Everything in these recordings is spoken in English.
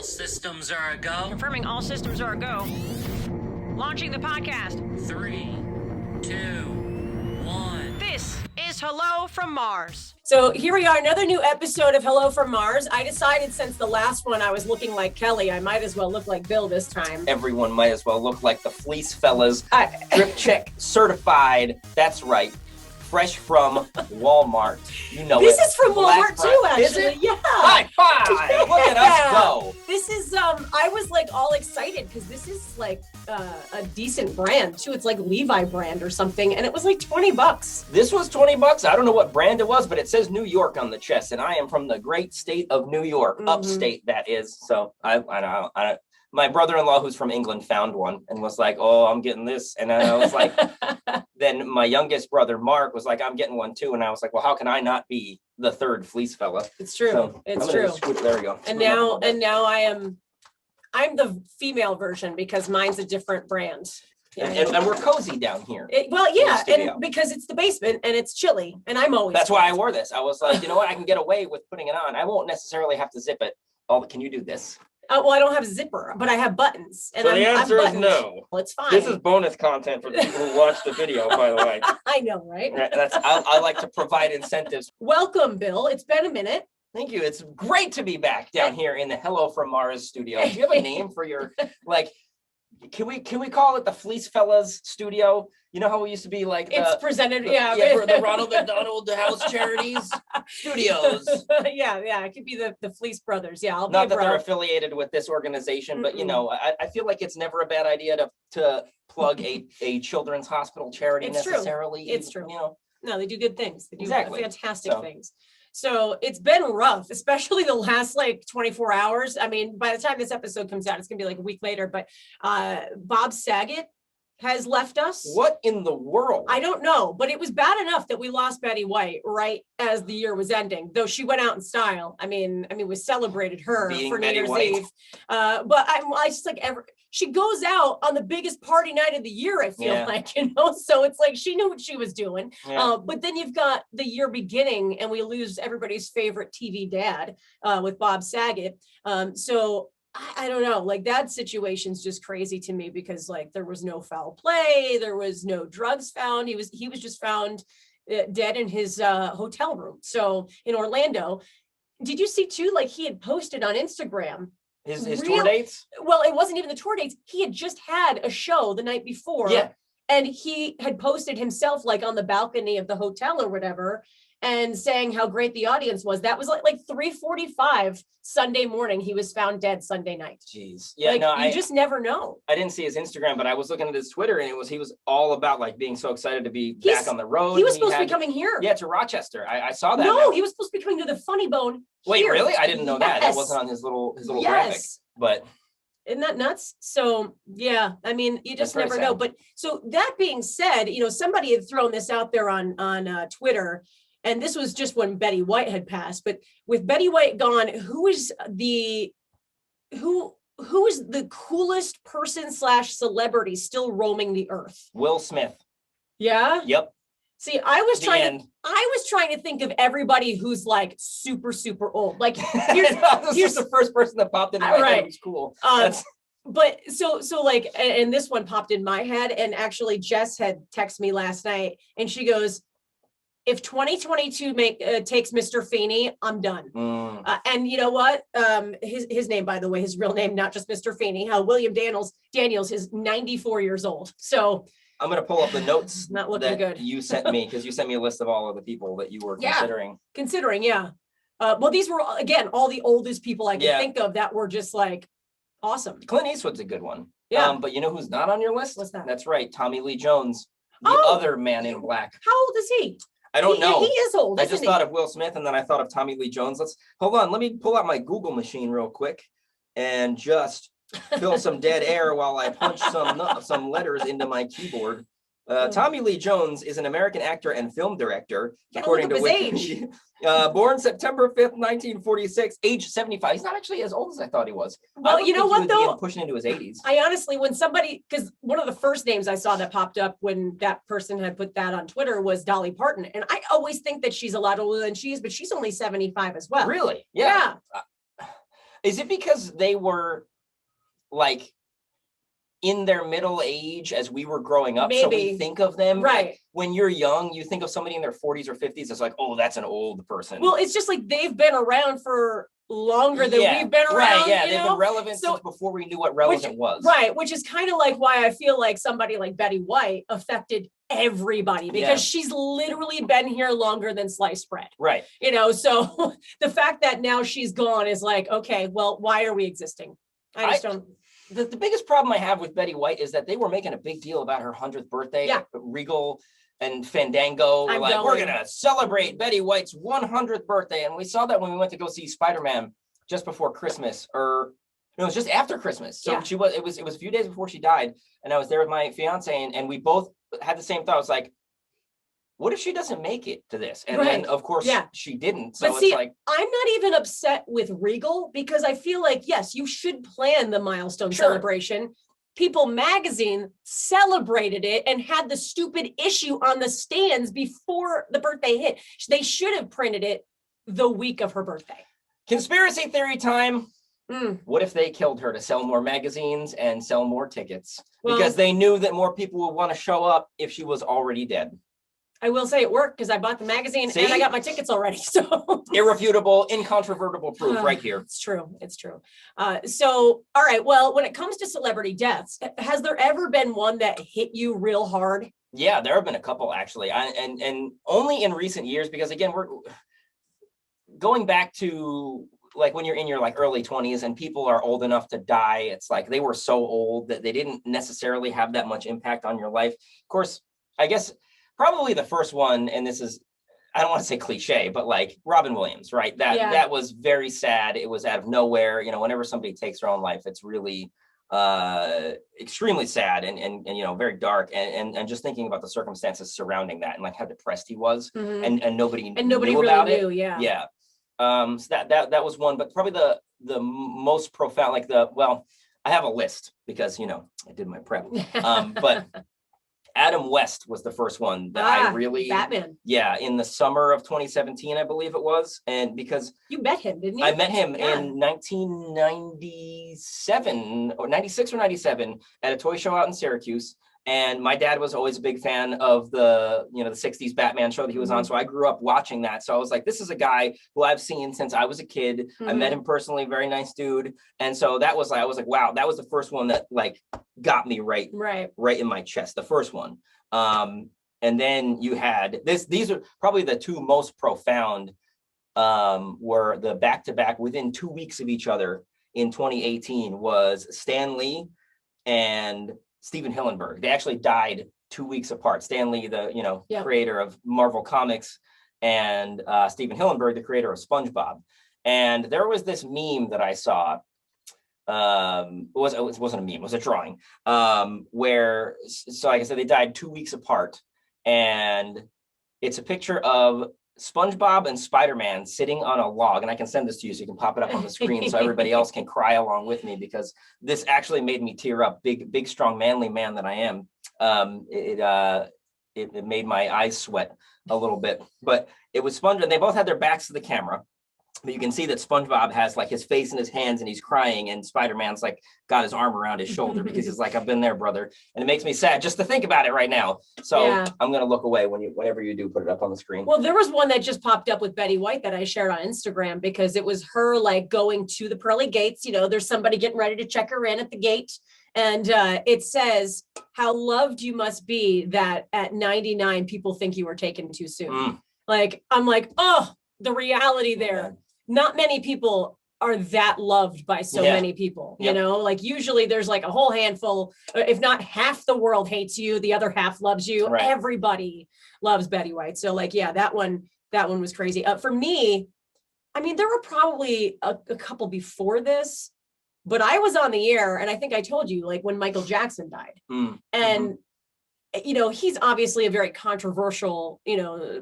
systems are a go. Confirming all systems are a go. Launching the podcast. 3, 2, 1. This is Hello from Mars. So here we are, another new episode of Hello from Mars. I decided since the last one I was looking like Kelly, I might as well look like Bill this time. Everyone might as well look like the Fleece Fellas. Drip check certified. That's right. Fresh from Walmart. You know this it. is from Walmart too, actually. Is it? Yeah. High five! Look at us go. This is, I was like all excited because this is like a decent brand too. It's like Levi brand or something. And it was like $20. This was $20. I don't know what brand it was, but it says New York on the chest. And I am from the great state of New York, upstate that is. So I my brother-in-law who's from England found one and was like, oh, I'm getting this. And I was like, then my youngest brother, Mark, was like, I'm getting one too. And I was like, well, how can I not be the third fleece fella? It's true. So it's true. There we go. And now I'm the female version because mine's a different brand. Yeah. And we're cozy down here. And because it's the basement and it's chilly and I'm always. That's why I wore this. I was like, you know what? I can get away with putting it on. I won't necessarily have to zip it. Oh, can you do this? Well, I don't have a zipper, but I have buttons. And so the answer is no. Well, it's fine. This is bonus content for the people who watch the video, by the way. I know, right? I like to provide incentives. Welcome, Bill. It's been a minute. Thank you. It's great to be back down here in the Hello from Mars studio. Do you have a name for your, like, can we call it the Fleece Fellas studio? You know how we used to be like it's presented, for the Ronald McDonald House Charities Studios. Yeah, it could be the Fleece Brothers. Yeah, I'll not that they're affiliated with this organization, but you know, I feel like it's never a bad idea to plug a children's hospital charity necessarily. It's true. You know, no, they do good things. They do fantastic things. So it's been rough, especially the last like 24 hours. I mean, by the time this episode comes out, it's gonna be like a week later, but Bob Saget has left us. What in the world? I don't know, but it was bad enough that we lost Betty White right as the year was ending, though she went out in style. I mean, we celebrated her being for New Betty Year's White. Eve. But I just like she goes out on the biggest party night of the year, I feel like, you know, so it's like she knew what she was doing. Yeah. But then you've got the year beginning and we lose everybody's favorite TV dad with Bob Saget. So I don't know, like that situation's just crazy to me because like there was no foul play, there was no drugs found. He was just found dead in his hotel room. So in Orlando, did you see too, like he had posted on Instagram his tour dates? Well, it wasn't even the tour dates. He had just had a show the night before. Yeah. And he had posted himself like on the balcony of the hotel or whatever and saying how great the audience was. That was like 3:45 Sunday morning. He was found dead Sunday night. Jeez. Yeah, like, you just never know. I didn't see his Instagram, but I was looking at his Twitter and he was all about like being so excited to be back on the road. He was supposed to be coming here. Yeah, to Rochester. I saw that. No, he was supposed to be coming to the Funny Bone. Wait, really? I didn't know that. That wasn't on his little graphic. But isn't that nuts? So yeah, I mean, you just never know. But so that being said, you know, somebody had thrown this out there on Twitter. And this was just when Betty White had passed, but with Betty White gone, who is the coolest person / celebrity still roaming the earth? Will Smith. Yeah. Yep. See, I was trying to think of everybody who's like super, super old. Like here's the first person that popped in my head. It was cool. But so like, and this one popped in my head, and actually Jess had texted me last night, and she goes, if 2022 takes Mr. Feeney, I'm done. And you know what? His name, by the way, his real name, not just Mr. Feeney. William Daniels is 94 years old. So I'm going to pull up the notes not looking good. You sent me, because you sent me a list of all of the people that you were considering. Yeah. Well, these were, again, all the oldest people I could think of that were just like awesome. Clint Eastwood's a good one. Yeah. But you know who's not on your list? What's that? That's right. Tommy Lee Jones, the other man in black. How old is he? I don't know. He is old. I just thought of Will Smith and then I thought of Tommy Lee Jones. Hold on. Let me pull out my Google machine real quick and just fill some dead air while I punch some letters into my keyboard. Tommy Lee Jones is an American actor and film director, according to his age. Born September 5th, 1946, age 75. He's not actually as old as I thought he was. Well, you know what though? Pushing into his 80s. I honestly, because one of the first names I saw that popped up when that person had put that on Twitter was Dolly Parton. And I always think that she's a lot older than she is, but she's only 75 as well. Really? Yeah. Is it because they were like in their middle age as we were growing up? So we Maybe. think of them Right. like, when you're young, you think of somebody in their 40s or 50s as like, oh, that's an old person. Well, it's just like they've been around for longer than Yeah, we've been around. right? Yeah, you they've know? been relevant So- since before we knew what relevant was. Right, which is kind of like why I feel like somebody like Betty White affected everybody, because Yeah. she's literally been here longer than sliced bread. Right. You know, so the fact that now she's gone is like, okay, well, why are we existing? I just don't. The biggest problem I have with Betty White is that they were making a big deal about her 100th birthday. Yeah. Regal and Fandango were like, we're going to celebrate Betty White's 100th birthday. And we saw that when we went to go see Spider-Man just before Christmas, or no, it was just after Christmas. So Yeah. it was a few days before she died. And I was there with my fiance, and we both had the same thought. I was like, what if she doesn't make it to this? And then, of course, she didn't. So But see, it's like, I'm not even upset with Regal, because I feel like, yes, you should plan the milestone celebration. People Magazine celebrated it and had the stupid issue on the stands before the birthday hit. They should have printed it the week of her birthday. conspiracy theory time. What if they killed her to sell more magazines and sell more tickets? Because they knew that more people would want to show up if she was already dead. I will say it worked, because I bought the magazine and I got my tickets already. So irrefutable, incontrovertible proof right here. It's true. It's true. So, all right. Well, when it comes to celebrity deaths, has there ever been one that hit you real hard? Yeah, there have been a couple actually. And only in recent years, because again, we're going back to like when you're in your like early 20s and people are old enough to die. It's like they were so old that they didn't necessarily have that much impact on your life. Of course, I guess probably the first one, and this is, I don't want to say cliche, but like Robin Williams, right? That was very sad. It was out of nowhere. You know, whenever somebody takes their own life, it's really extremely sad and you know, very dark. And just thinking about the circumstances surrounding that and like how depressed he was, and nobody knew really about knew. it. Yeah. Yeah. So that was one, but probably the most profound, like I have a list because, you know, I did my prep. But Adam West was the first one that I really Batman. Yeah, in the summer of 2017, I believe it was. And because you met him, didn't you? I met him in 1997 or 96 or 97 at a toy show out in Syracuse. And my dad was always a big fan of the 60s Batman show that he was on. So I grew up watching that. So I was like, this is a guy who I've seen since I was a kid. I met him personally, very nice dude. And so that was like, I was like, wow, that was the first one that like got me right in my chest, the first one. And then you had these are probably the two most profound, were the back-to-back within 2 weeks of each other in 2018 was Stan Lee and Steven Hillenberg. They actually died 2 weeks apart. Stan Lee, the creator of Marvel Comics, and Steven Hillenberg, the creator of SpongeBob. And there was this meme that I saw. It wasn't a meme, it was a drawing. Where, so like I said, they died 2 weeks apart, and it's a picture of SpongeBob and Spider-Man sitting on a log, and I can send this to you so you can pop it up on the screen so everybody else can cry along with me, because this actually made me tear up. Big, strong, manly man that I am. It made my eyes sweat a little bit, but it was SpongeBob, and they both had their backs to the camera. But you can see that SpongeBob has like his face in his hands and he's crying, and Spider-Man's like got his arm around his shoulder because he's like, I've been there, brother. And it makes me sad just to think about it right now. So I'm going to look away whenever you do put it up on the screen. Well, there was one that just popped up with Betty White that I shared on Instagram, because it was her like going to the pearly gates. You know, there's somebody getting ready to check her in at the gate. And it says, how loved you must be that at 99 people think you were taken too soon. Like, I'm like, oh, the reality there. Not many people are that loved by so many people, you know, like usually there's like a whole handful, if not half the world hates you, the other half loves you. Right. Everybody loves Betty White. So like, yeah, that one was crazy. For me, I mean, there were probably a couple before this, but I was on the air, and I think I told you, like when Michael Jackson died, and you know, he's obviously a very controversial,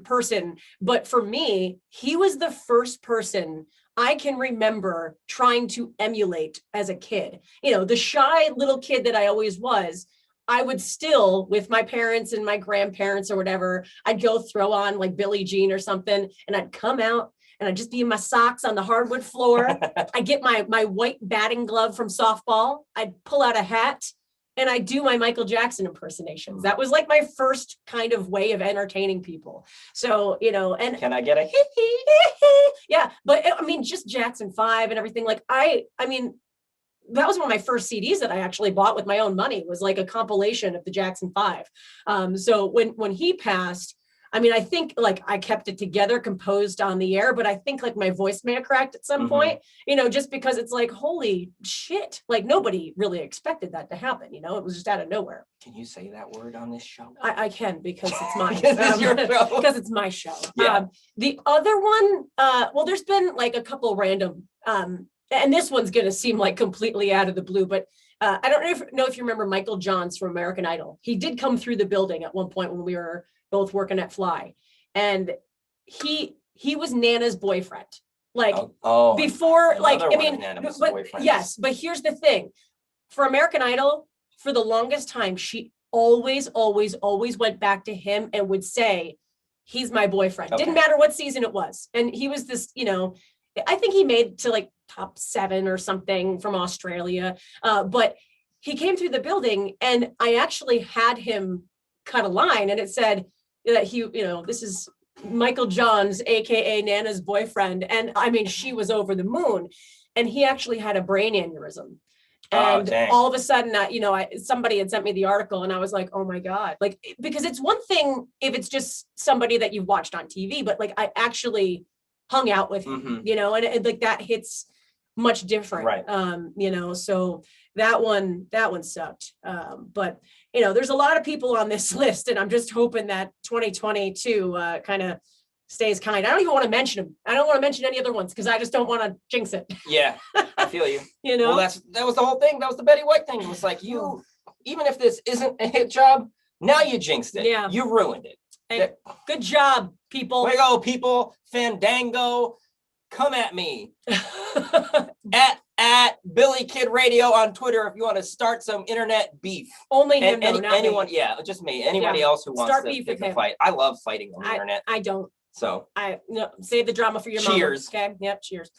person, but for me, he was the first person I can remember trying to emulate as a kid. You know, the shy little kid that I always was, I would still, with my parents and my grandparents or whatever, I'd go throw on like Billie Jean or something, and I'd come out and I'd just be in my socks on the hardwood floor. I get my white batting glove from softball. I'd pull out a hat and I do my Michael Jackson impersonations. That was like my first kind of way of entertaining people. So, and can I get a yeah, but I mean, just Jackson 5 and everything. Like I mean, that was one of my first CDs that I actually bought with my own money, was like a compilation of the Jackson 5. So when he passed, I mean, I think like I kept it together, composed on the air, but I think like my voice may have cracked at some point, just because it's like, holy shit, like nobody really expected that to happen. It was just out of nowhere. Can you say that word on this show? I can, because it's mine. It's your show. Because it's my show. Yeah. The other one, well, there's been like a couple random, and this one's going to seem like completely out of the blue, but I don't know if you remember Michael Johns from American Idol. He did come through the building at one point when we were both working at Fly, and he was Nana's boyfriend. Like before, like, I mean, but yes, but here's the thing. For American Idol, for the longest time, she always went back to him and would say, he's my boyfriend. Didn't matter what season it was. And he was this, I think he made to like top 7 or something from Australia. But he came through the building and I actually had him cut a line, and it said that he, this is Michael Johns, AKA Nana's boyfriend. And I mean, she was over the moon, and he actually had a brain aneurysm. And all of a sudden, somebody had sent me the article and I was like, oh my God, like, because it's one thing if it's just somebody that you've watched on TV, but like I actually hung out with him, and like that hits much different. Right. So that one sucked. But there's a lot of people on this list, and I'm just hoping that 2022 kind of stays kind. I don't even want to mention them. I don't want to mention any other ones because I just don't want to jinx it. Yeah, I feel you. Well, that was the whole thing. That was the Betty White thing. It was like, even if this isn't a hit job, now you jinxed it. Yeah. You ruined it. Hey, good job, people. Way to go, people. Fandango, come at me. at Billy Kid Radio on Twitter if you want to start some internet beef. Only him, anyone, me. Yeah, just me. Anybody else who wants to pick a fight. I love fighting on the internet. I don't. So save the drama for your cheers. Mama. Okay. Yep. Cheers.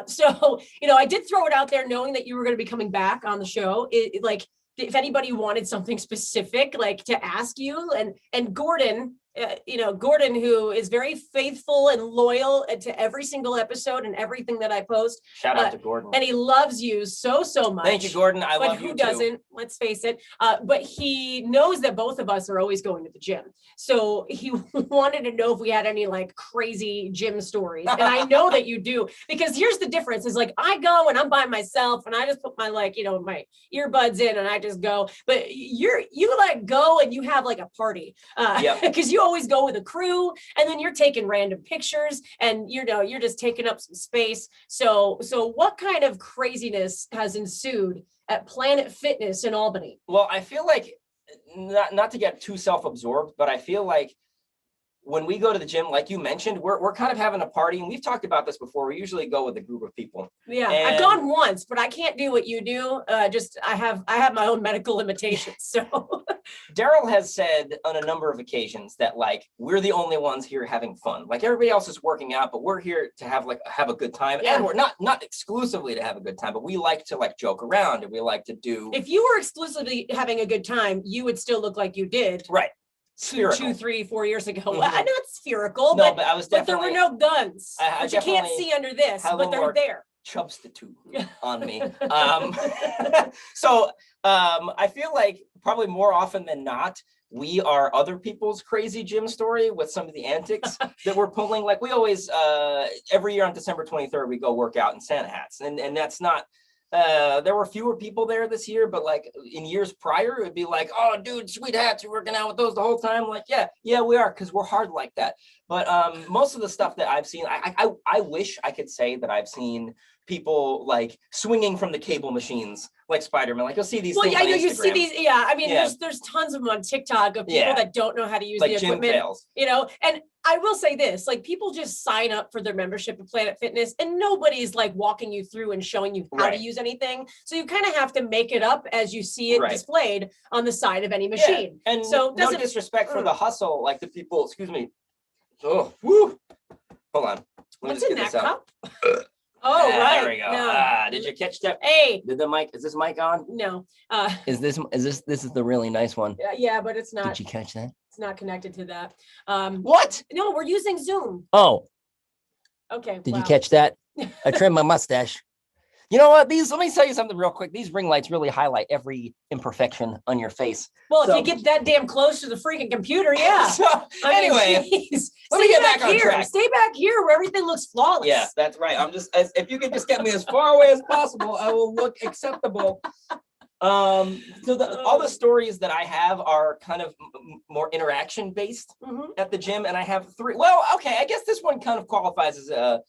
So I did throw it out there knowing that you were going to be coming back on the show. Like, if anybody wanted something specific, like to ask you, and Gordon, Gordon, who is very faithful and loyal to every single episode and everything that I post. Shout out to Gordon. And he loves you so much. Thank you, Gordon. I love you too. But who doesn't? Let's face it. But he knows that both of us are always going to the gym. So he wanted to know if we had any like crazy gym stories. And I know that you do, because here's the difference is like, I go and I'm by myself and I just put my my earbuds in and I just go, but you like go and you have like a party, because you always go with a crew, and then you're taking random pictures, and you're just taking up some space. So what kind of craziness has ensued at Planet Fitness in Albany? Well, I feel like, not to get too self-absorbed, but I feel like when we go to the gym, like you mentioned, we're kind of having a party, and we've talked about this before. We usually go with a group of people. Yeah, I've gone once, but I can't do what you do. I have my own medical limitations. So Daryl has said on a number of occasions that like we're the only ones here having fun. Like everybody else is working out, but we're here to have a good time. Yeah. And we're not exclusively to have a good time, but we like to like joke around, and we like to do. If you were exclusively having a good time, you would still look like you did. Right. 2, 3, 4 years ago. Well, not spherical, no, but I was definitely. But there were no guns, which you can't see under this, but they're there. Substitute on me. So I feel like probably more often than not, we are other people's crazy gym story with some of the antics that we're pulling. Like we always, every year on December 23rd, we go work out in Santa hats, and that's not. There were fewer people there this year, but like in years prior, it would be like, oh, dude, sweet hats, you're working out with those the whole time. Like, yeah, we are, because we're hard like that. But most of the stuff that I've seen, I wish I could say that I've seen people like swinging from the cable machines like Spider-Man. Like you'll see these things on Instagram. You see these. Yeah, I mean, there's tons of them on TikTok of people that don't know how to use like the equipment. Fails. And I will say this, like people just sign up for their membership at Planet Fitness and nobody's like walking you through and showing you how to use anything. So you kind of have to make it up as you see it displayed on the side of any machine. And so no disrespect for the hustle, like the people, excuse me. Oh, woo. Hold on. Let me What's just in get that this out. cup? Oh, right. There we go. No. Did you catch that? Hey, Did the mic? Is this mic on? no. This is the really nice one? Yeah, but it's not. Did you catch that? It's not connected to that. What? No, we're using Zoom. Oh, Okay. did you wow. catch that? I trimmed my mustache. You know what? Let me tell you something real quick. These ring lights really highlight every imperfection on your face. Well, So- if you get that damn close to the freaking computer, yeah. So, I mean, anyway, geez. let me Stay get back back on here. track. Stay back here where everything looks flawless. yeah, that's right. If you could just get me as far away as possible, I will look acceptable. So all the stories that I have are kind of more interaction based at the gym, and I have 3. Well, okay, I guess this one kind of qualifies as a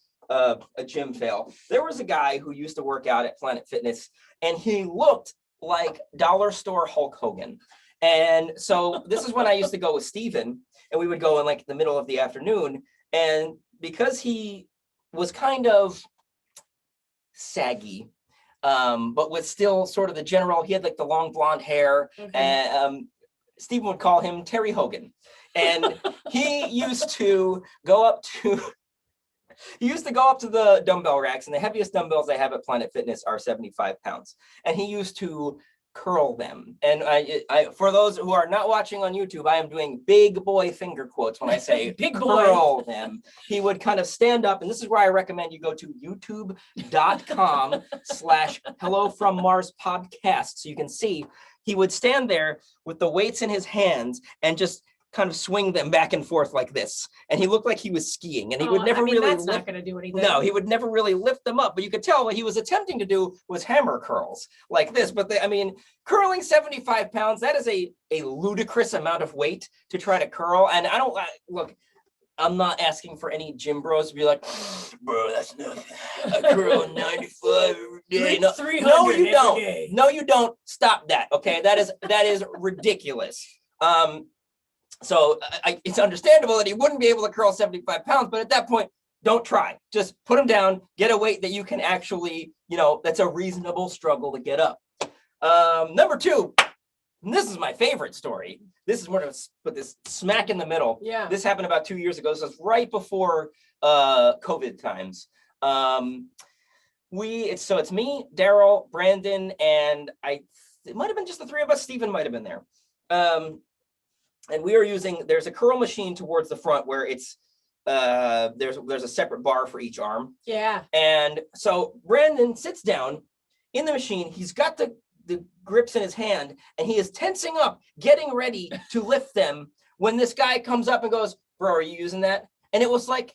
gym fail. There was a guy who used to work out at Planet Fitness, and he looked like dollar store Hulk Hogan. And so this is when I used to go with Steven, and we would go in like the middle of the afternoon. And because he was kind of saggy, but with still sort of the general, he had like the long blonde hair, and Steven would call him Terry Hogan. And he used to go up to the dumbbell racks, and the heaviest dumbbells they have at Planet Fitness are 75 pounds. And he used to curl them. And I for those who are not watching on YouTube, I am doing big boy finger quotes when I say Big curl boy. them. He would kind of stand up, and this is where I recommend you go to youtube.com/Hello from Mars podcast. So you can see he would stand there with the weights in his hands and just kind of swing them back and forth like this. And he looked like he was skiing, and he would never really that's lift. not going to do anything. No, he would never really lift them up, but you could tell what he was attempting to do was hammer curls like this. But curling 75 pounds, that is a ludicrous amount of weight to try to curl. And look, I'm not asking for any gym bros to be like, bro, that's nothing. I curl 95 every day. No, 300 no, you every don't. day. No, you don't. Stop that. Okay, that is ridiculous. So it's understandable that he wouldn't be able to curl 75 pounds, but at that point, don't try. Just put him down, get a weight that you can actually, that's a reasonable struggle to get up. Number 2, and this is my favorite story. This is where to put this smack in the middle. Yeah. This happened about 2 years ago. This was right before COVID times. It's me, Daryl, Brandon, and it might have been just the 3 of us. Steven might have been there. And we are there's a curl machine towards the front where it's, there's a separate bar for each arm. Yeah. And so Brandon sits down in the machine. He's got the grips in his hand, and he is tensing up, getting ready to lift them when this guy comes up and goes, bro, are you using that? And it was like,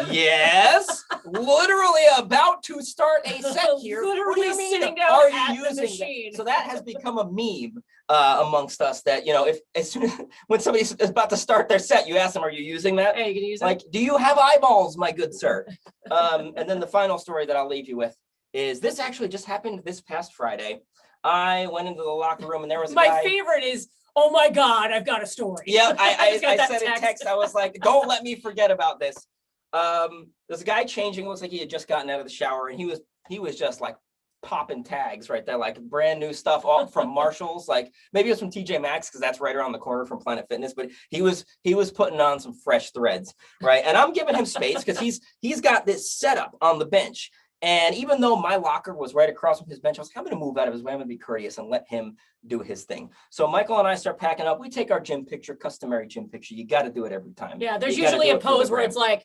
yes, literally about to start a set here. What do you mean? Sitting down Are at you the using machine. that? So that has become a meme amongst us that, when somebody's about to start their set, you ask them, are you using that? Hey, you can use it? Like, do you have eyeballs, my good sir? And then the final story that I'll leave you with is this actually just happened this past Friday. I went into the locker room and there was a My guy. favorite is, oh my God, I've got a story. Yeah, I got that said in text, I was like, don't let me forget about this. There's a guy changing, looks like he had just gotten out of the shower, and he was just like popping tags right there, like brand new stuff all from Marshalls, like maybe it was from TJ Maxx because that's right around the corner from Planet Fitness, but he was putting on some fresh threads, right? And I'm giving him space because he's got this setup on the bench. And even though my locker was right across from his bench, I was like, I'm going to move out of his way. I'm going to be courteous and let him do his thing. So Michael and I start packing up. We take our gym picture, customary gym picture. You got to do it every time. Yeah, there's You gotta usually do a it for the pose where gram. it's like,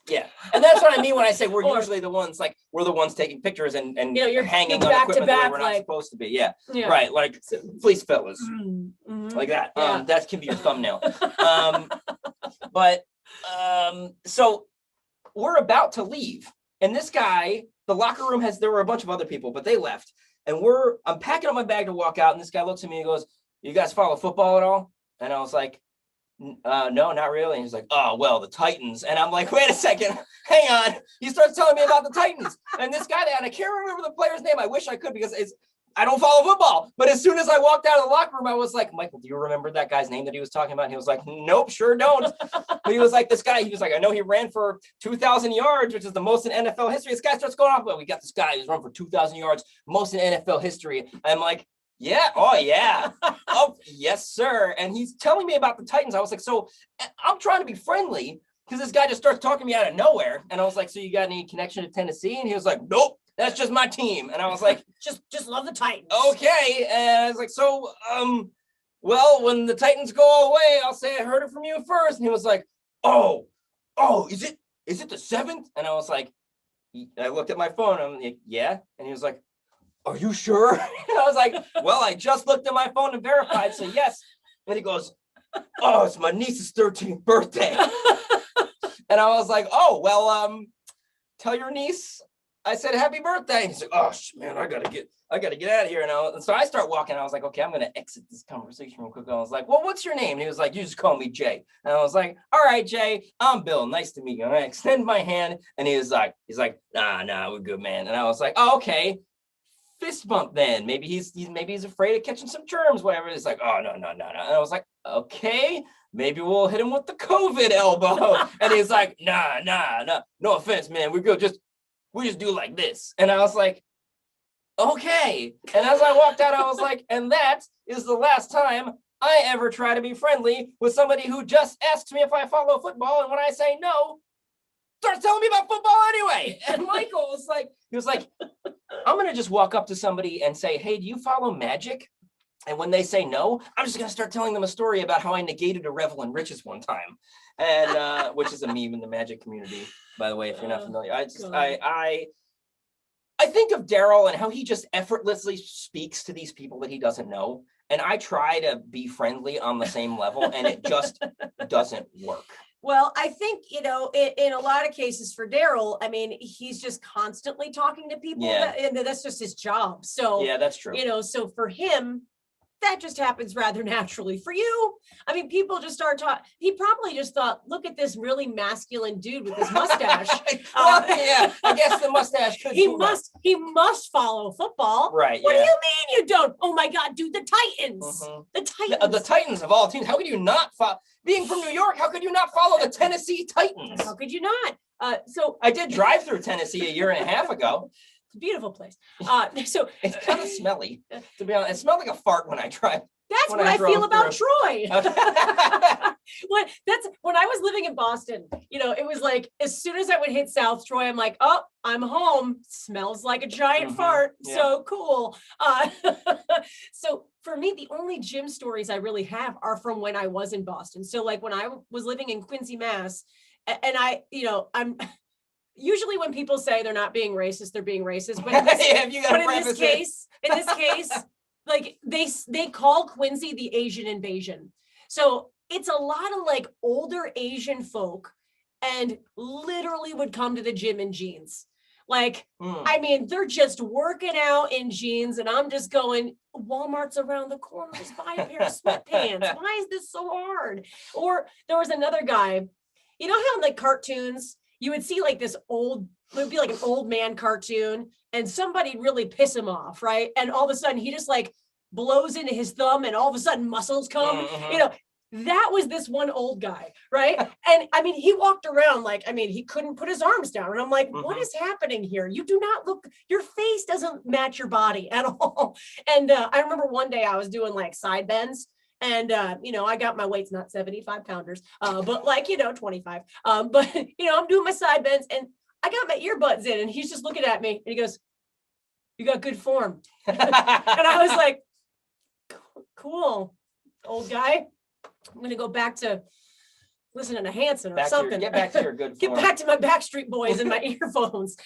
Yeah, and that's what I mean when I say we're Or- usually the ones, like we're the ones taking pictures and you're hanging on back to equipment the way back, we're not like- supposed to be. Yeah, yeah. right. Like, please, fellas, Mhm. like that. Yeah. That can be your thumbnail. So we're about to leave, and this guy, the locker room there were a bunch of other people, but they left, and I'm packing up my bag to walk out, and this guy looks at me and goes, "You guys follow football at all?" And I was like, no, not really. And he's like, oh, well, the Titans. And I'm like, wait a second, hang on. He starts telling me about the Titans. And this guy, and I can't remember the player's name. I wish I could because I don't follow football. But as soon as I walked out of the locker room, I was like, Michael, do you remember that guy's name that he was talking about? And he was like, nope, sure don't. But he was like, this guy, he was like, I know he ran for 2,000 yards, which is the most in NFL history. This guy starts going off, well, we got this guy who's run for 2,000 yards, most in NFL history. I'm like, yeah. Oh, yeah. Oh, yes, sir. And he's telling me about the Titans. I was like, so I'm trying to be friendly. because this guy just starts talking to me out of nowhere. And I was like, so you got any connection to Tennessee? And he was like, nope, that's just my team. And I was like, just love the Titans. okay. And I was like, so, well, when the Titans go away, I'll say I heard it from you first. And he was like, oh, is it the 7th? And I was like, I looked at my phone. I'm like, yeah. And he was like, are you sure? And I was like, well, I just looked at my phone and verified, so yes. And he goes, oh, it's my niece's 13th birthday. And I was like, oh, well, tell your niece I said happy birthday. And he's like, oh man, I gotta get out of here now. And so I start walking. I was like, okay, I'm gonna exit this conversation real quick. I was like, well, what's your name? And he was like, you just call me Jay. And I was like, all right, Jay, I'm Bill. Nice to meet you. And I extend my hand, and he's like, nah, we're good, man. And I was like, oh, okay. Fist bump then. Maybe he's afraid of catching some germs, whatever. It's like, oh no. And I was like, okay, maybe we'll hit him with the COVID elbow. And he's like, nah, no offense, man. We're good. We just do like this. And I was like, okay. And as I walked out, I was like, and that is the last time I ever try to be friendly with somebody who just asks me if I follow football. And when I say no, starts telling me about football anyway. And Michael was like, I'm going to just walk up to somebody and say, hey, do you follow magic? And when they say no, I'm just going to start telling them a story about how I negated a revel in riches one time. And which is a meme in the magic community, by the way, if you're not familiar. I think of Daryl and how he just effortlessly speaks to these people that he doesn't know. And I try to be friendly on the same level, and it just doesn't work. Well, I think, in a lot of cases for Daryl, I mean, he's just constantly talking to people, and that's just his job. So, yeah, that's true. So for him, that just happens rather naturally. For you, I mean, people just start talking. He probably just thought, look at this really masculine dude with his mustache. Yeah, I guess the mustache could. He must follow football. Right. What do you mean you don't? Oh my God, dude, the Titans. Mm-hmm. The Titans. The Titans of all teams. How could you not follow? Being from New York, how could you not follow the Tennessee Titans? How could you not? So I did drive through Tennessee a year and a half ago. It's a beautiful place. So it's kind of smelly, to be honest. It smelled like a fart when I drive. That's what I feel about Troy. When I was living in Boston, it was like, as soon as I would hit South Troy, I'm like, oh, I'm home. Smells like a giant fart. Yeah. So cool. So for me, the only gym stories I really have are from when I was in Boston. So like when I was living in Quincy, Mass, and I'm usually when people say they're not being racist, they're being racist. But in this case, like they call Quincy the Asian invasion. So it's a lot of like older Asian folk and literally would come to the gym in jeans. Like, I mean, they're just working out in jeans, and I'm just going, Walmart's around the corner, just buy a pair of sweatpants. Why is this so hard? Or there was another guy, you know how in like cartoons, you would see like it would be like an old man cartoon, and somebody really piss him off, right? And all of a sudden he just like blows into his thumb, and all of a sudden muscles come, that was this one old guy, right? And I mean, he walked around like, I mean, he couldn't put his arms down. And I'm like, what is happening here? You do not look, your face doesn't match your body at all. And I remember one day I was doing like side bends. And, I got my weights, not 75 pounders, but like, 25. But, I'm doing my side bends, and I got my earbuds in, and he's just looking at me, and he goes, you got good form. And I was like, cool, old guy. I'm going to go back to listening to Hanson or something. Get back to your good form. Get back to my Backstreet Boys and my earphones.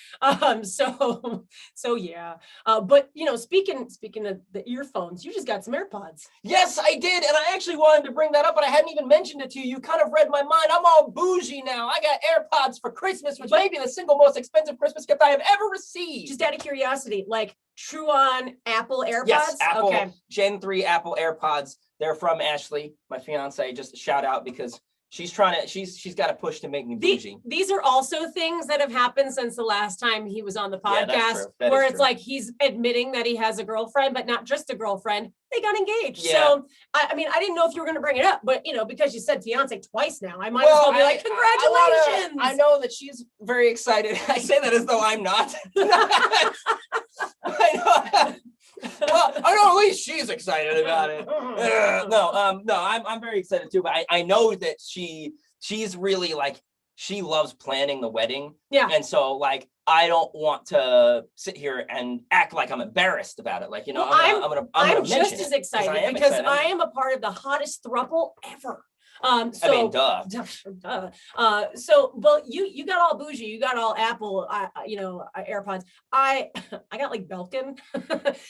So yeah. But speaking of the earphones, you just got some AirPods. Yes, I did, and I actually wanted to bring that up, but I hadn't even mentioned it to you. You kind of read my mind. I'm all bougie now. I got AirPods for Christmas, which may be the single most expensive Christmas gift I have ever received. Just out of curiosity, like true on Apple AirPods? Yes, Apple Gen 3 Apple AirPods. They're from Ashley, my fiance. Just a shout out because she's got to push to make me bougie. These are also things that have happened since the last time he was on the podcast, that's where true. It's like he's admitting that he has a girlfriend, but not just a girlfriend. They got engaged. Yeah. So, I mean, I didn't know if you were going to bring it up, but, because you said fiance twice now, I might as well be like, congratulations. I know that she's very excited. I say that as though I'm not. I know. Well, I know at least she's excited about it. No, I'm very excited too. But I know that she's really like she loves planning the wedding. Yeah. And so like, I don't want to sit here and act like I'm embarrassed about it. Like, you know, Well, I'm just mention as it, excited because I am a part of the hottest thruple ever. So, I mean, duh. So, well, you got all bougie, you got all Apple, AirPods. I got like Belkin.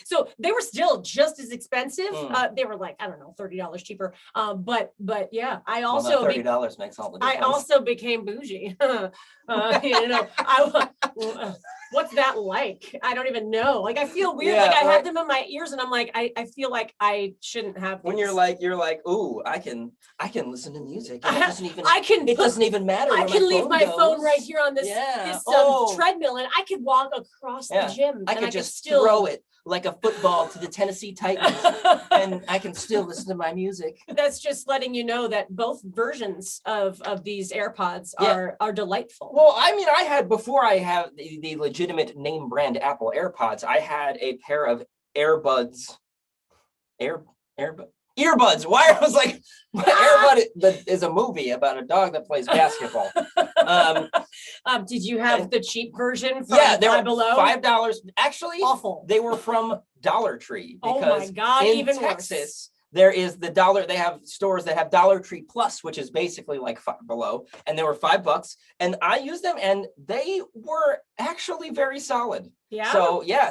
So they were still just as expensive. They were like, I don't know, $30 cheaper. But yeah, I also $30 makes all the difference. I also became bougie. What's that like? I don't even know. Like, I feel weird. Like, I have them in my ears, and I'm like, I feel like I shouldn't have. When you're like, ooh, I can listen to music. It doesn't even matter. I can leave my phone right here on this treadmill, and I could walk across the gym. I could just throw it like a football to the Tennessee Titans, and I can still listen to my music. That's just letting you know that both versions of these AirPods are delightful. Well, I mean, I had, before I have the legitimate name brand Apple AirPods, I had a pair of earbuds. Earbuds. Why? I was like, Airbud is a movie about a dog that plays basketball. Did you have the cheap version from they were Below? $5. Actually, awful. They were from Dollar Tree. Oh my God, in even Texas, worse. There is the they have stores that have Dollar Tree Plus, which is basically like Five Below, and they were $5. And I used them, and they were actually very solid. Yeah.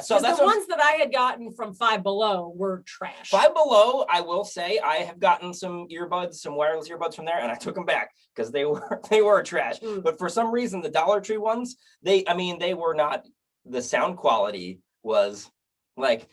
So that's the ones that I had gotten from Five Below were trash. Five Below, I will say, I have gotten some wireless earbuds from there, and I took them back because they were trash. But for some reason, the Dollar Tree ones, they were not. The sound quality was like,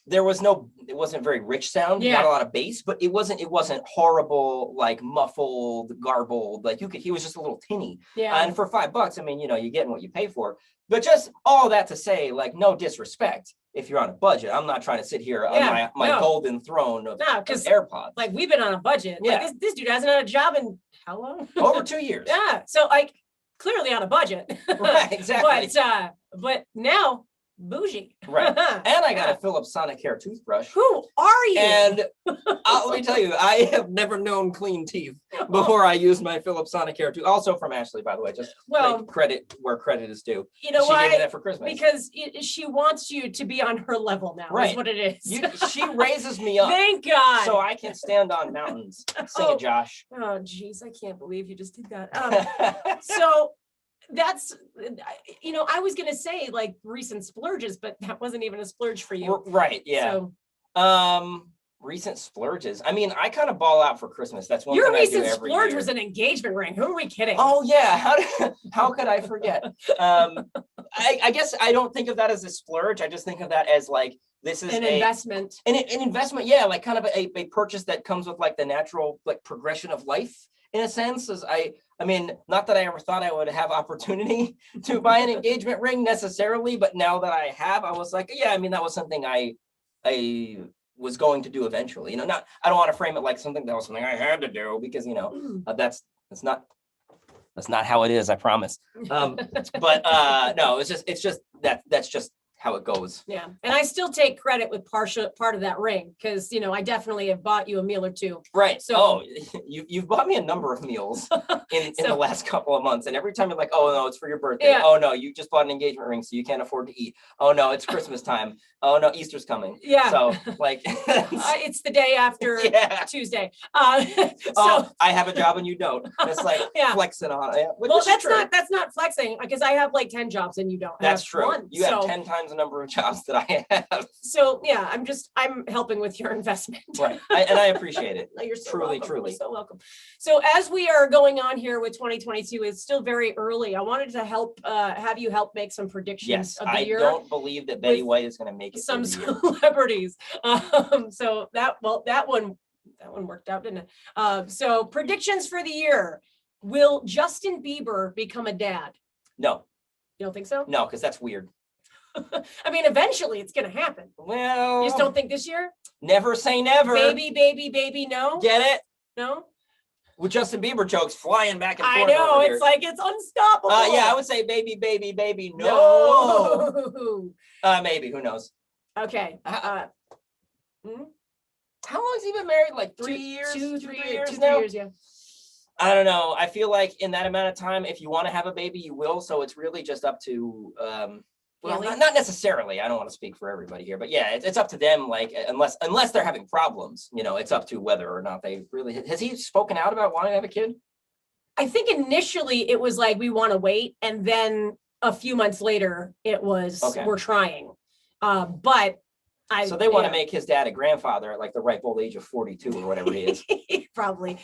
it wasn't very rich sound, not a lot of bass, but it wasn't horrible, like muffled, garbled. Like he was just a little tinny. Yeah. And for $5, I mean, you're getting what you pay for. But just all that to say, like, no disrespect if you're on a budget. I'm not trying to sit here on my golden throne of AirPods. Like, we've been on a budget. Yeah. Like, this dude hasn't had a job in how long? Over 2 years. Yeah. So, like, clearly on a budget. Right, exactly. But now, bougie. Right. And I got a Philips Sonicare toothbrush. Who are you? And let me tell you, I have never known clean teeth before I used my Philips Sonicare tooth. Also from Ashley, by the way, just credit where credit is due. You know why? She gave me that for Christmas. Because she wants you to be on her level now, is what it is. She raises me up. Thank God. So I can stand on mountains. Sing it, Josh. Oh, geez, I can't believe you just did that. So that's, I was going to say like recent splurges, but that wasn't even a splurge for you. Right. Yeah. So, recent splurges. I mean, I kind of ball out for Christmas. That's one thing I do every year. Your recent splurge was an engagement ring. Who are we kidding? Oh yeah. How could I forget? I guess I don't think of that as a splurge. I just think of that as like, this is an investment. An investment. Yeah. Like kind of a purchase that comes with like the natural like progression of life in a sense. As I mean, not that I ever thought I would have opportunity to buy an engagement ring necessarily, but now that I have, I was like, yeah, I mean, that was something I was going to do eventually. I don't want to frame it like something that was something I had to do because, that's not how it is, I promise. But no, it's just that's just how it goes. Yeah. And I still take credit with part of that ring because, I definitely have bought you a meal or two. Right. So you've bought me a number of meals in the last couple of months. And every time you're like, oh, no, it's for your birthday. Yeah. Oh, no, you just bought an engagement ring, so you can't afford to eat. Oh, no, it's Christmas time. Oh, no, Easter's coming. Yeah. So like. It's the day after Tuesday. I have a job and you don't. It's like flexing on it. Well, that's not flexing because I have like 10 jobs and you don't. That's true. One, you have 10 times the number of jobs that I have. So yeah, I'm helping with your investment. Right. And I appreciate it. You're so truly. You're so welcome. So as we are going on here with 2022, it's still very early. I wanted to have you help make some predictions of the year. I don't believe that Betty White is going to make it. Some celebrities. So that one worked out, didn't it? So predictions for the year. Will Justin Bieber become a dad? No. You don't think so? No, because that's weird. I mean, eventually it's going to happen. Well, you just don't think this year? Never say never. Baby, no. Get it? No. With Justin Bieber jokes flying back and forth. I know, it's like it's unstoppable. Yeah, I would say baby, no. Maybe, who knows? Okay. How long has he been married? Like 3 years? 2 years, 3 years, now? 3 years, yeah. I don't know. I feel like in that amount of time, if you want to have a baby, you will. So it's really just up to, well, not necessarily. I don't want to speak for everybody here, but yeah, it's up to them. Like, unless they're having problems, it's up to whether or not they really. Has he spoken out about wanting to have a kid? I think initially it was like, we want to wait. And then a few months later, it was, we're trying. But so they want to make his dad a grandfather at like the ripe old age of 42 or whatever he is. Probably.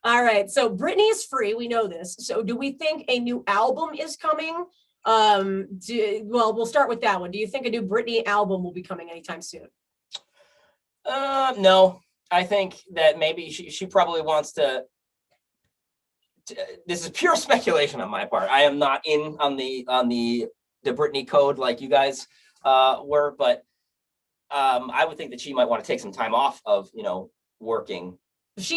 All right. So Britney is free. We know this. So do we think a new album is coming? Well, we'll start with that one. Do you think a new Britney album will be coming anytime soon? No, I think that maybe she probably wants to. This is pure speculation on my part. I am not in on the Britney code like you guys were, but I would think that she might want to take some time off of, working.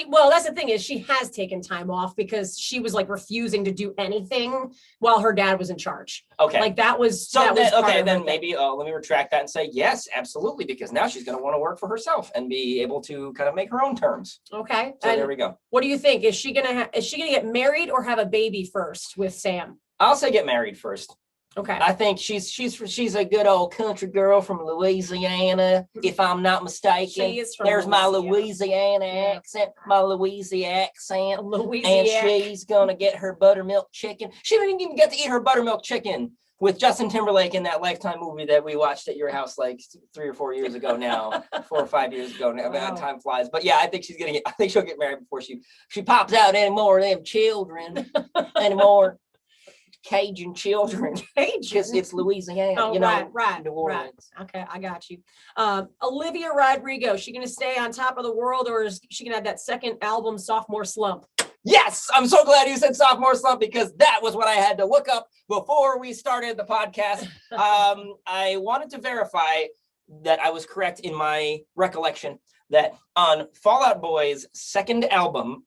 Well, that's the thing, is she has taken time off because she was like refusing to do anything while her dad was in charge. Okay. Like that was, then maybe let me retract that and say, yes, absolutely. Because now she's going to want to work for herself and be able to kind of make her own terms. Okay. So there we go. What do you think? Is she going to get married or have a baby first with Sam? I'll say get married first. Okay. I think she's a good old country girl from Louisiana, if I'm not mistaken. She is from There's my Louisiana accent, my Louisiana accent. Louisiana. And she's gonna get her buttermilk chicken. She didn't even get to eat her buttermilk chicken with Justin Timberlake in that Lifetime movie that we watched at your house like 3 or 4 years ago now, 4 or 5 years ago now. Wow. Time flies. But yeah, I think she'll get married before she pops out any more of them children anymore. Cajun children. Because it's Louisiana. Oh, right. Okay, I got you. Olivia Rodrigo, she gonna stay on top of the world, or is she gonna have that second album, Sophomore Slump? Yes, I'm so glad you said Sophomore Slump, because that was what I had to look up before we started the podcast. I wanted to verify that I was correct in my recollection that on Fall Out Boy's second album,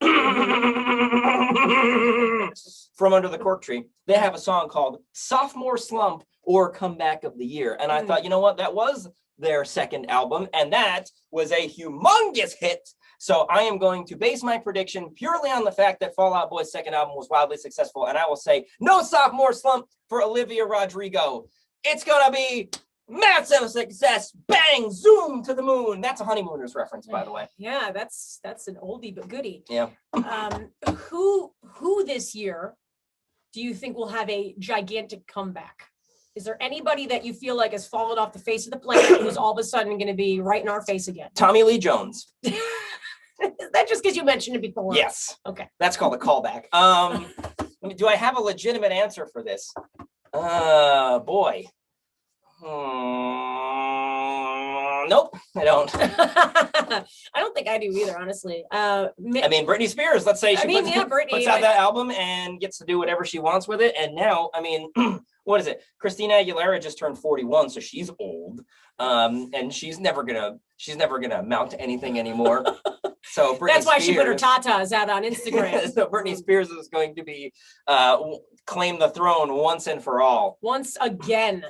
From Under the Cork Tree, they have a song called Sophomore Slump or Comeback of the Year. And I thought, you know what, that was their second album, and that was a humongous hit. So I am going to base my prediction purely on the fact that Fall Out Boy's second album was wildly successful, and I will say no sophomore slump for Olivia Rodrigo. It's gonna be massive success. Bang, zoom to the moon. That's a Honeymooners reference, by the way. Yeah, that's an oldie but goodie. Yeah. Who this year do you think will have a gigantic comeback? Is there anybody that you feel like has fallen off the face of the planet who's all of a sudden going to be right in our face again? Tommy Lee Jones. That just because you mentioned it before. Yes. Okay. That's called a callback. Do I have a legitimate answer for this? Boy. Nope, I don't. I don't think I do either, honestly. I mean, Britney Spears, let's say Britney puts out that album and gets to do whatever she wants with it. And now, I mean, what is it? Christina Aguilera just turned 41, so she's old. And she's never gonna amount to anything anymore. So that's why she put her tatas out on Instagram. So Britney Spears is going to be claim the throne once and for all. Once again.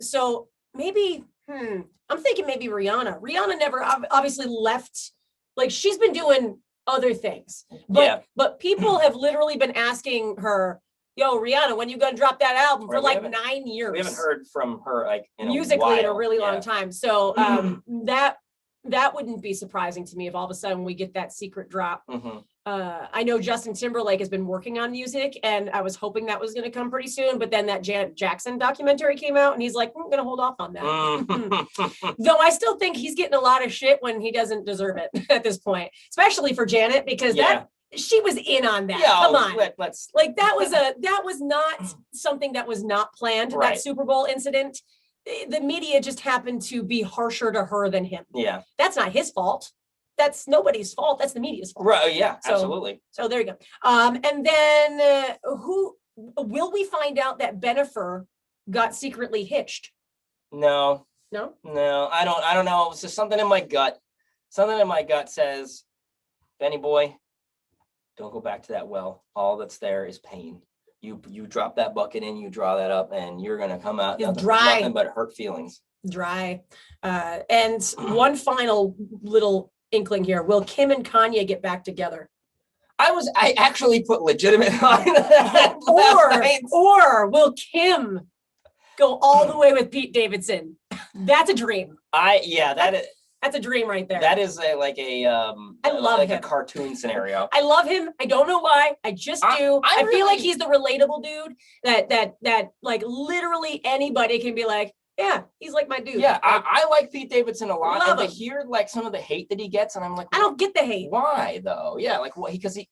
So maybe, I'm thinking maybe Rihanna. Rihanna never obviously left, like she's been doing other things, but people have literally been asking her, yo, Rihanna, when you gonna drop that album for like 9 years? We haven't heard from her like musically in a really long time. So that wouldn't be surprising to me if all of a sudden we get that secret drop. I know Justin Timberlake has been working on music, and I was hoping that was going to come pretty soon, but then that Janet Jackson documentary came out, and he's like, I'm going to hold off on that. Though I still think he's getting a lot of shit when he doesn't deserve it at this point, especially for Janet, because she was in on that. Yeah, come on. Let's like that was not something that was not planned. Right. That Super Bowl incident. The media just happened to be harsher to her than him. Yeah. That's not his fault. That's nobody's fault. That's the media's fault. Right. Yeah, absolutely. So there you go. And then who will we find out that Bennifer got secretly hitched? No. I don't know. It's just something in my gut. Something in my gut says, Benny boy, don't go back to that well. All that's there is pain. You drop that bucket in, you draw that up, and you're gonna come out nothing but hurt feelings. Dry. And one final little inkling here: will Kim and Kanye get back together? I actually put legitimate on that last night. Or will Kim go all the way with Pete Davidson? That's a dream. That's a dream right there. That is I love him. A cartoon scenario. I love him. I don't know why. I just do. I feel like he's the relatable dude that like literally anybody can be like, yeah, he's like my dude. Yeah, I like Pete Davidson a lot. Love and him. to hear like some of the hate that he gets, and I'm like, I don't get the hate. Why though? Yeah, like what? Because he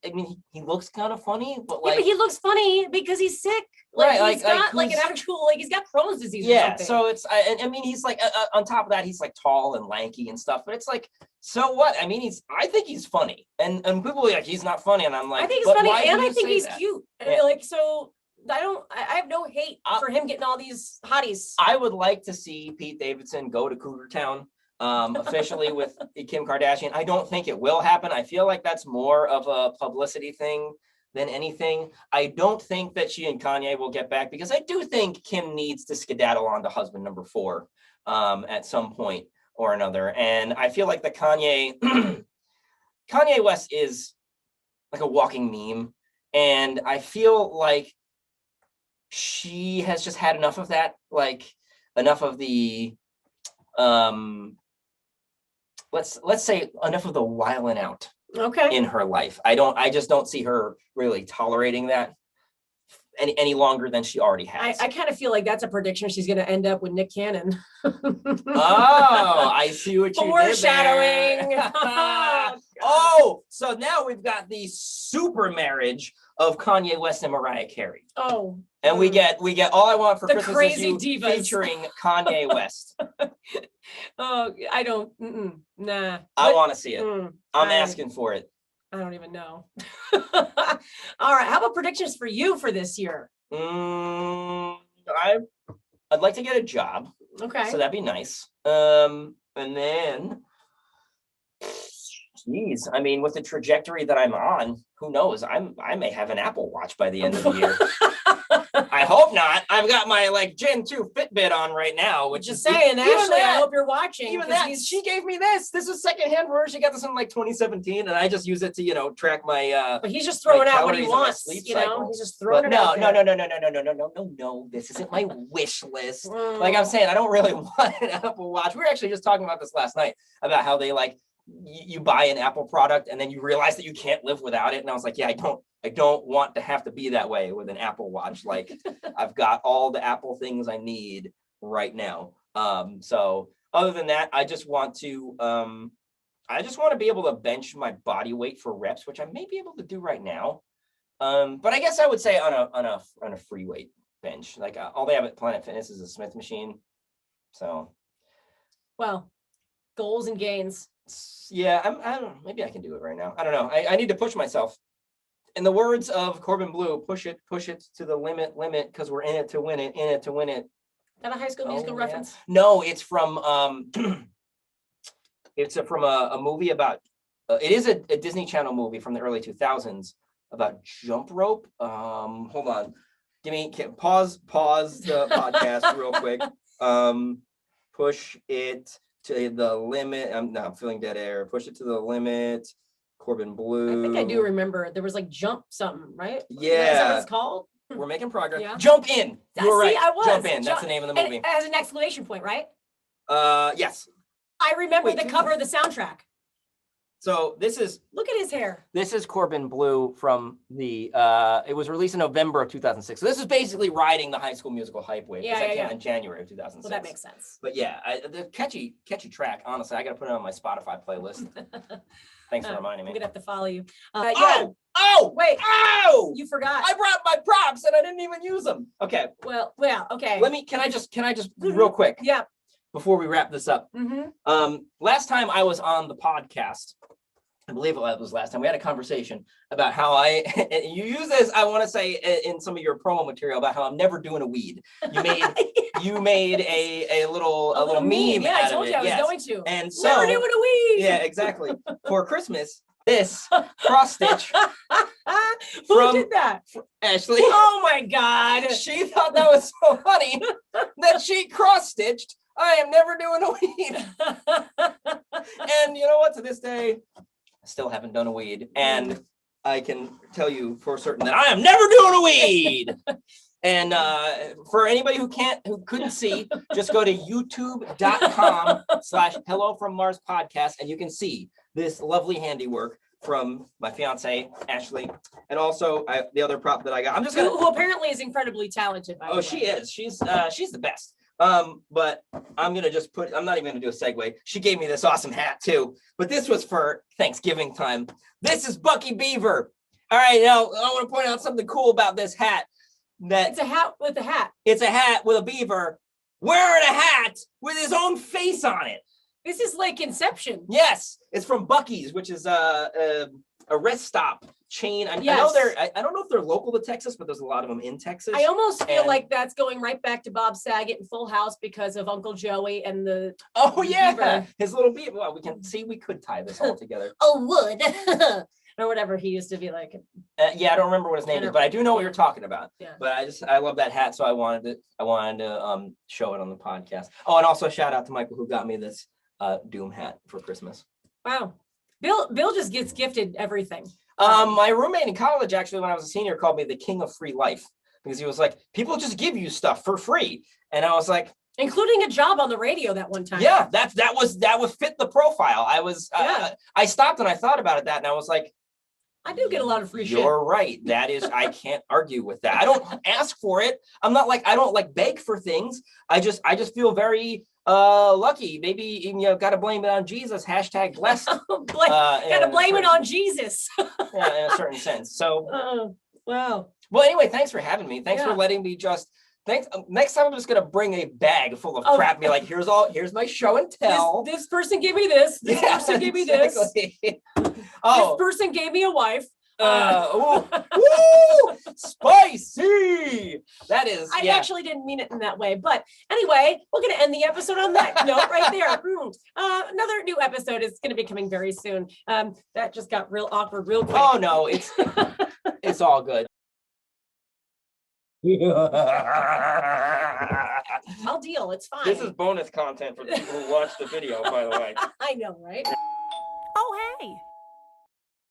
looks kind of funny, but like but he looks funny because he's sick. Like right, he's got like an actual he's got Crohn's disease. Yeah, or something. so it's I mean he's like on top of that he's like tall and lanky and stuff, but it's like so what? I mean I think he's funny, and people are like he's not funny, and I'm like I think he's funny, and I think he's that? cute. Yeah. Like so. I have no hate for him getting all these hotties. I would like to see Pete Davidson go to Cougar Town officially with Kim Kardashian. I don't think it will happen. I feel like that's more of a publicity thing than anything. I don't think that she and Kanye will get back because I do think Kim needs to skedaddle on to husband number 4 at some point or another. And I feel like the Kanye West is like a walking meme. And I feel like she has just had enough of that, like enough of the let's say enough of the wilding out in her life. I just don't see her really tolerating that any longer than she already has. I kind of feel like that's a prediction. She's going to end up with Nick Cannon. Oh, I see what you did there. Foreshadowing. Oh, so now we've got the super marriage of Kanye West and Mariah Carey. Oh. And we get All I Want for the Christmas crazy Is You divas. featuring Kanye West. Oh, I don't. Nah. I want to see it. I'm asking for it. I don't even know. All right. How about predictions for you for this year? I'd like to get a job. Okay. So that'd be nice. And then, geez, I mean, with the trajectory that I'm on, who knows? I may have an Apple Watch by the end of the year. I hope not. I've got my like Gen 2 Fitbit on right now, which Just is saying, Ashley, I hope you're watching. Even that, she gave me this. This is secondhand for her. She got this in like 2017, and I just use it to track my. But he's just throwing out what he wants. He's just throwing it out there. No. This isn't my wish list. Like I'm saying, I don't really want an Apple Watch. We were actually just talking about this last night about how they like you buy an Apple product and then you realize that you can't live without it. And I was like, yeah, I don't want to have to be that way with an Apple Watch. Like I've got all the Apple things I need right now. So other than that, I just want to be able to bench my body weight for reps, which I may be able to do right now. But I guess I would say on a free weight bench, like all they have at Planet Fitness is a Smith machine. So, well, goals and gains. Yeah, I don't know. Maybe I can do it right now. I don't know. I need to push myself. In the words of Corbin Bleu, push it to the limit, because we're in it to win it, Is that a High School Musical reference? No, it's from from a movie about. It is a Disney Channel movie from the early 2000s about jump rope. Hold on, pause the podcast real quick. Push it to the limit. I'm feeling dead air. Push it to the limit. Corbin Bleu. I think I do remember. There was like jump something, right? Yeah. Is that what it's called? We're making progress. Yeah. Jump in. You were right. I was. Jump in. That's the name of the movie. It has an exclamation point, right? Yes. I remember the cover of the soundtrack. So this is. Look at his hair. This is Corbin Bleu from the. It was released in November of 2006. So this is basically riding the High School Musical hype wave. Yeah, that came out in January of 2006. Well, that makes sense. But yeah, the catchy track. Honestly, I got to put it on my Spotify playlist. Thanks for reminding me. I'm gonna have to follow you. Wait! You forgot. I brought my props and I didn't even use them. Okay. Well, okay. Can I just real quick? Yeah. Before we wrap this up. Last time I was on the podcast, I believe it was last time, we had a conversation about how you use this, I want to say in some of your promo material about how I'm never doing a weed. You made a little meme. Yeah, I told you I was going to. And so never doing a weed. Yeah, exactly. For Christmas, this cross stitch. Who did that? Ashley. Oh my God. She thought that was so funny that she cross stitched. I am never doing a weed. And you know what? To this day, I still haven't done a weed. And I can tell you for certain that I am never doing a weed. And for anybody who couldn't see, just go to youtube.com/Hello from Mars podcast, and you can see this lovely handiwork from my fiance Ashley, and also the other prop that I got. I'm just gonna. Who apparently is incredibly talented. By the way. She is. She's the best. But I'm gonna just I'm not even gonna do a segue. She gave me this awesome hat too, but this was for Thanksgiving time. This is Bucky Beaver. All right, now I want to point out something cool about this hat. It's a hat with a hat. It's a hat with a beaver wearing a hat with his own face on it. This is like Inception. Yes, it's from Buc-ee's, which is a rest stop chain. I know I don't know if they're local to Texas, but there's a lot of them in Texas. I almost feel like that's going right back to Bob Saget and Full House because of Uncle Joey and the beaver. His little beaver. Well, we could tie this all together. Oh, wood. Or whatever he used to be like. I don't remember what his name is, but I do know what you're talking about. Yeah. But I love that hat, so I wanted to show it on the podcast. Oh, and also shout out to Michael who got me this Doom hat for Christmas. Wow. Bill just gets gifted everything. My roommate in college, actually, when I was a senior, called me the king of free life because he was like, people just give you stuff for free, and I was like, including a job on the radio that one time. Yeah, that was fit the profile. I was I stopped and I thought about it and I was like, I do get a lot of free shit. You're right. That is, I can't argue with that. I don't ask for it. I'm not like, I don't like beg for things. I just feel very lucky. Maybe got to blame it on Jesus. #blessed. Got to blame it on Jesus. Yeah, in a certain sense. So, wow. Well, anyway, thanks for having me. Thanks for letting me Thanks. Next time I'm just gonna bring a bag full of crap and be like, here's my show and tell. This person gave me this. This person gave me this. This person gave me a wife. Spicy. That is. I actually didn't mean it in that way, but anyway, we're gonna end the episode on that note right there. Another new episode is gonna be coming very soon. That just got real awkward real quick. Oh no, it's all good. I'll deal. It's fine. This is bonus content for the people who watch the video, by the way. I know, right? Oh, hey.